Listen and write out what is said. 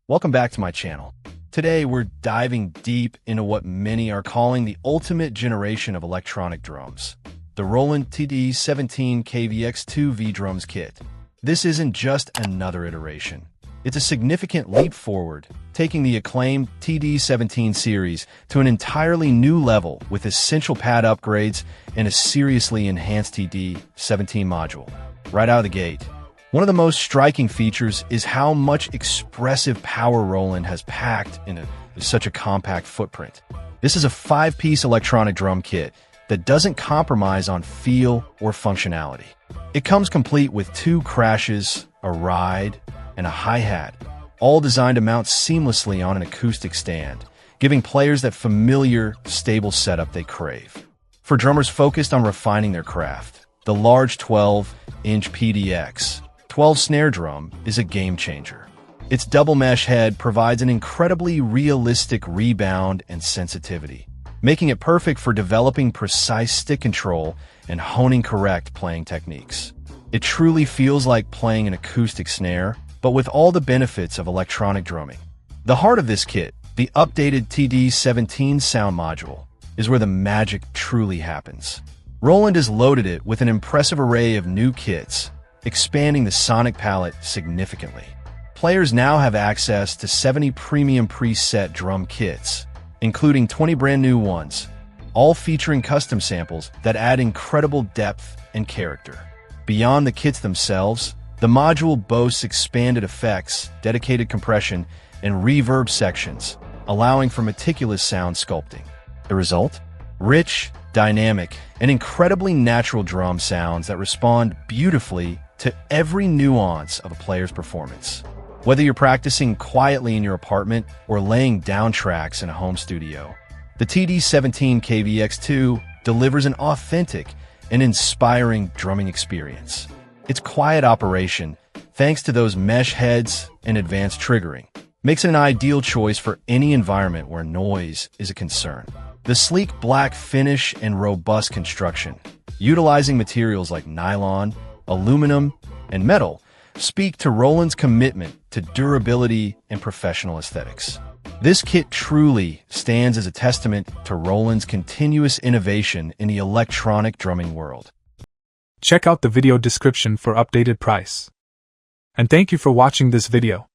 Welcome back to my channel. Today we're diving deep into what many are calling the ultimate generation of electronic drums, the Roland TD-17KVX2 V-Drums kit. This isn't just another iteration. It's a significant leap forward, taking the acclaimed TD-17 series to an entirely new level with essential pad upgrades and a seriously enhanced TD-17 module. Right out of the gate, one of the most striking features is how much expressive power Roland has packed in such a compact footprint. This is a 5-piece electronic drum kit that doesn't compromise on feel or functionality. It comes complete with 2 crashes, a ride, and a hi-hat, all designed to mount seamlessly on an acoustic stand, giving players that familiar, stable setup they crave. For drummers focused on refining their craft, the large 12-inch PDX 12 snare drum is a game-changer. Its double mesh head provides an incredibly realistic rebound and sensitivity, making it perfect for developing precise stick control and honing correct playing techniques. It truly feels like playing an acoustic snare, but with all the benefits of electronic drumming. The heart of this kit, the updated TD-17 sound module, is where the magic truly happens. Roland has loaded it with an impressive array of new kits, expanding the sonic palette significantly. Players now have access to 70 premium preset drum kits, including 20 brand new ones, all featuring custom samples that add incredible depth and character. Beyond the kits themselves, the module boasts expanded effects, dedicated compression, and reverb sections, allowing for meticulous sound sculpting. The result? Rich, dynamic, and incredibly natural drum sounds that respond beautifully to every nuance of a player's performance. Whether you're practicing quietly in your apartment or laying down tracks in a home studio, the TD-17KVX2 delivers an authentic and inspiring drumming experience. Its quiet operation, thanks to those mesh heads and advanced triggering, makes it an ideal choice for any environment where noise is a concern. The sleek black finish and robust construction, utilizing materials like nylon, aluminum, and metal, speak to Roland's commitment to durability and professional aesthetics. This kit truly stands as a testament to Roland's continuous innovation in the electronic drumming world. Check out the video description for updated price. And thank you for watching this video.